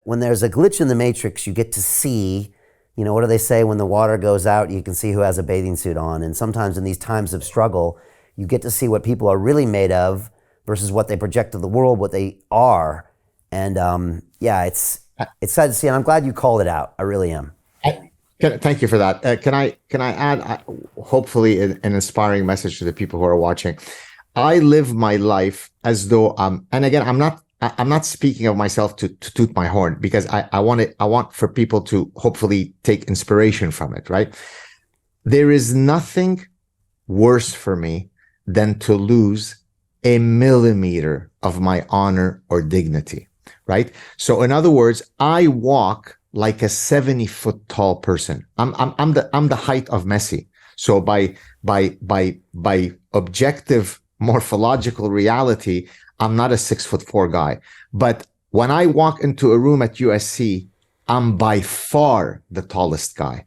When there's a glitch in the matrix, you get to see, what do they say? When the water goes out, you can see who has a bathing suit on. And sometimes in these times of struggle, you get to see what people are really made of versus what they project to the world, what they are. And it's sad to see, and I'm glad you called it out. I really am. Thank you for that. Can I add, hopefully, an inspiring message to the people who are watching? I live my life as though and again, I'm not speaking of myself to toot my horn, because I want for people to hopefully take inspiration from it, right? There is nothing worse for me than to lose a millimeter of my honor or dignity, right? So in other words, I walk like a 70-foot tall person. I'm the height of Messi. So by objective morphological reality, I'm not a 6'4" guy. But when I walk into a room at USC, I'm by far the tallest guy.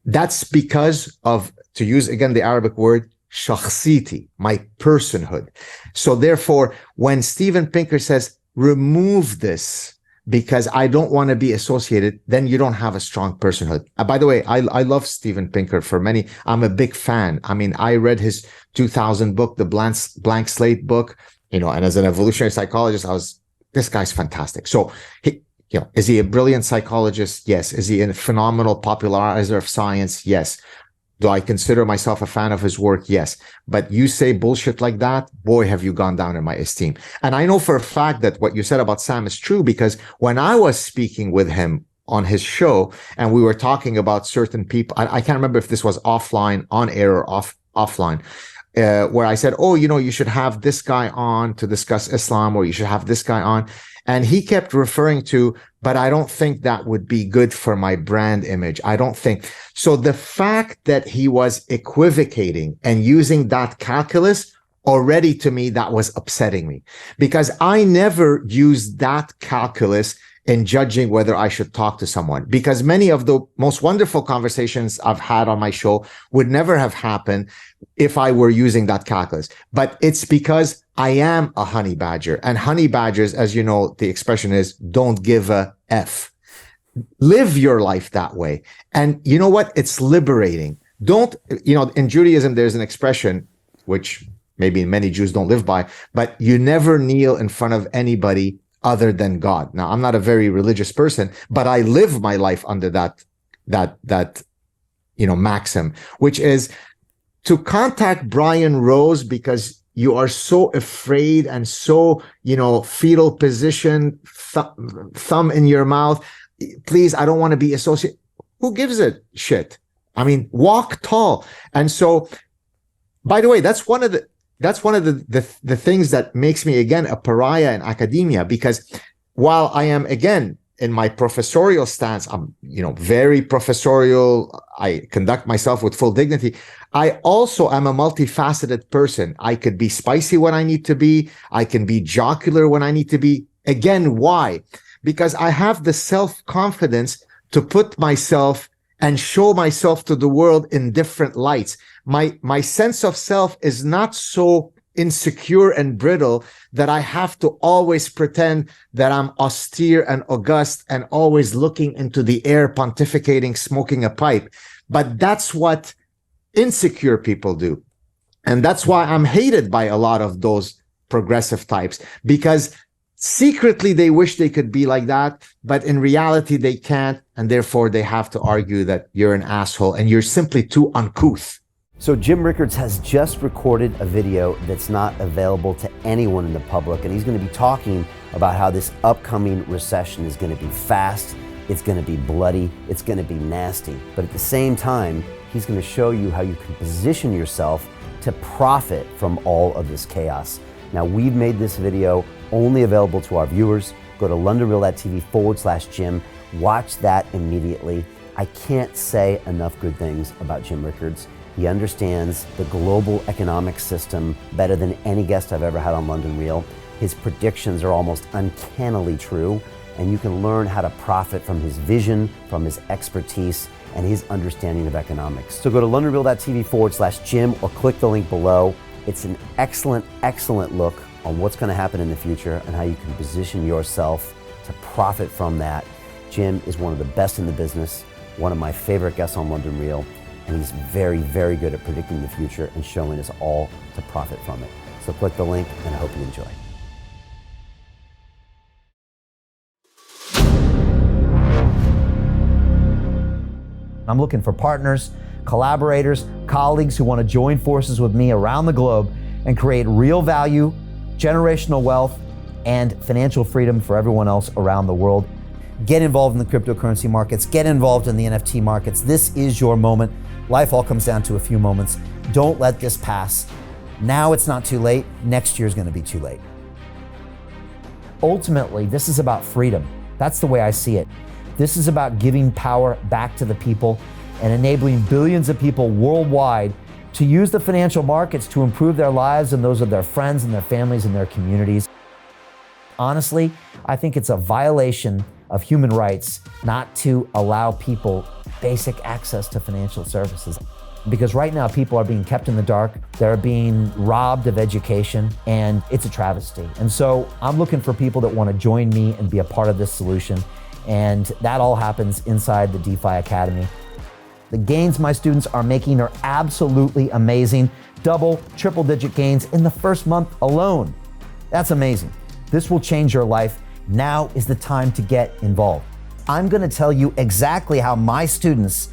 That's because of, to use again the Arabic word, shakhsiti, my personhood. So therefore, when Steven Pinker says, remove this because I don't want to be associated, then you don't have a strong personhood. By the way, I love Steven Pinker for many. I'm a big fan. I mean, I read his 2000 book, the Blank Slate book, and as an evolutionary psychologist, this guy's fantastic. So is he a brilliant psychologist? Yes. Is he a phenomenal popularizer of science? Yes. Do I consider myself a fan of his work? Yes. But you say bullshit like that, boy, have you gone down in my esteem. And I know for a fact that what you said about Sam is true, because when I was speaking with him on his show and we were talking about certain people, I can't remember if this was offline, on air, or offline, where I said, you should have this guy on to discuss Islam, or you should have this guy on. And he kept referring to, but I don't think that would be good for my brand image. I don't think. So the fact that he was equivocating and using that calculus, already to me, that was upsetting me, because I never used that calculus in judging whether I should talk to someone, because many of the most wonderful conversations I've had on my show would never have happened if I were using that calculus. But it's because I am a honey badger, and honey badgers, as you know, the expression is, don't give a F. Live your life that way. And you know what? It's liberating. In Judaism, there's an expression, which maybe many Jews don't live by, but you never kneel in front of anybody other than God. Now, I'm not a very religious person, but I live my life under that maxim, which is to contact Brian Rose because you are so afraid and so, fetal position, thumb in your mouth. Please, I don't want to be associated. Who gives a shit? I mean, walk tall. And so, by the way, that's one of the things that makes me, again, a pariah in academia, because while I am, again, in my professorial stance, I'm, very professorial, I conduct myself with full dignity, I also am a multifaceted person. I could be spicy when I need to be. I can be jocular when I need to be. Again, why? Because I have the self-confidence to put myself and show myself to the world in different lights. My sense of self is not so insecure and brittle that I have to always pretend that I'm austere and august and always looking into the air, pontificating, smoking a pipe. But that's what insecure people do. And that's why I'm hated by a lot of those progressive types, because secretly they wish they could be like that, but in reality they can't, and therefore they have to argue that you're an asshole and you're simply too uncouth. So Jim Rickards has just recorded a video that's not available to anyone in the public, and he's going to be talking about how this upcoming recession is going to be fast, it's going to be bloody, it's going to be nasty. But at the same time, he's going to show you how you can position yourself to profit from all of this chaos. Now, we've made this video only available to our viewers. Go to londonreal.tv/Jim. Watch that immediately. I can't say enough good things about Jim Rickards. He understands the global economic system better than any guest I've ever had on London Real. His predictions are almost uncannily true, and you can learn how to profit from his vision, from his expertise, and his understanding of economics. So go to londonreal.tv/Jim or click the link below. It's an excellent, excellent look on what's going to happen in the future and how you can position yourself to profit from that. Jim is one of the best in the business, one of my favorite guests on London Real, and he's very, very good at predicting the future and showing us all to profit from it. So click the link, and I hope you enjoy. I'm looking for partners, collaborators, colleagues who want to join forces with me around the globe and create real value, generational wealth, and financial freedom for everyone else around the world. Get involved in the cryptocurrency markets, get involved in the NFT markets. This is your moment. Life all comes down to a few moments. Don't let this pass. Now it's not too late. Next year is going to be too late. Ultimately, this is about freedom. That's the way I see it. This is about giving power back to the people and enabling billions of people worldwide to use the financial markets to improve their lives and those of their friends and their families and their communities. Honestly, I think it's a violation of human rights not to allow people basic access to financial services. Because right now people are being kept in the dark, they're being robbed of education, and it's a travesty. And so I'm looking for people that want to join me and be a part of this solution. And that all happens inside the DeFi Academy. The gains my students are making are absolutely amazing. Double, triple digit gains in the first month alone. That's amazing. This will change your life. Now is the time to get involved. I'm going to tell you exactly how my students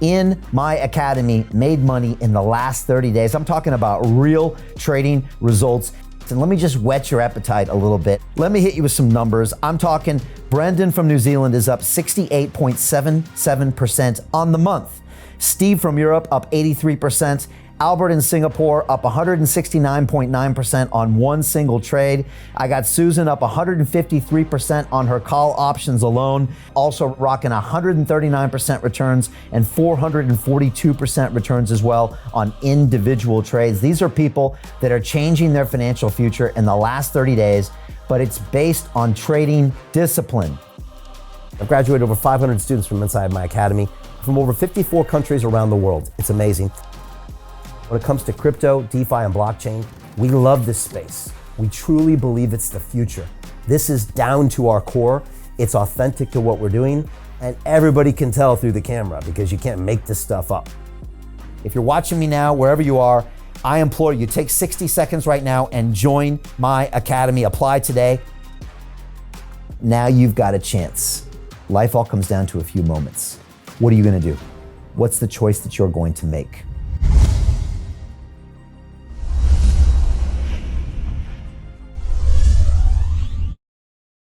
in my academy made money in the last 30 days. I'm talking about real trading results. And let me just whet your appetite a little bit. Let me hit you with some numbers. I'm talking Brendan from New Zealand is up 68.77% on the month. Steve from Europe up 83%. Albert in Singapore up 169.9% on one single trade. I got Susan up 153% on her call options alone. Also rocking 139% returns and 442% returns as well on individual trades. These are people that are changing their financial future in the last 30 days, but it's based on trading discipline. I've graduated over 500 students from inside my academy from over 54 countries around the world. It's amazing. When it comes to crypto, DeFi, and blockchain, we love this space. We truly believe it's the future. This is down to our core. It's authentic to what we're doing, and everybody can tell through the camera because you can't make this stuff up. If you're watching me now, wherever you are, I implore you, take 60 seconds right now and join my academy. Apply today. Now you've got a chance. Life all comes down to a few moments. What are you going to do? What's the choice that you're going to make?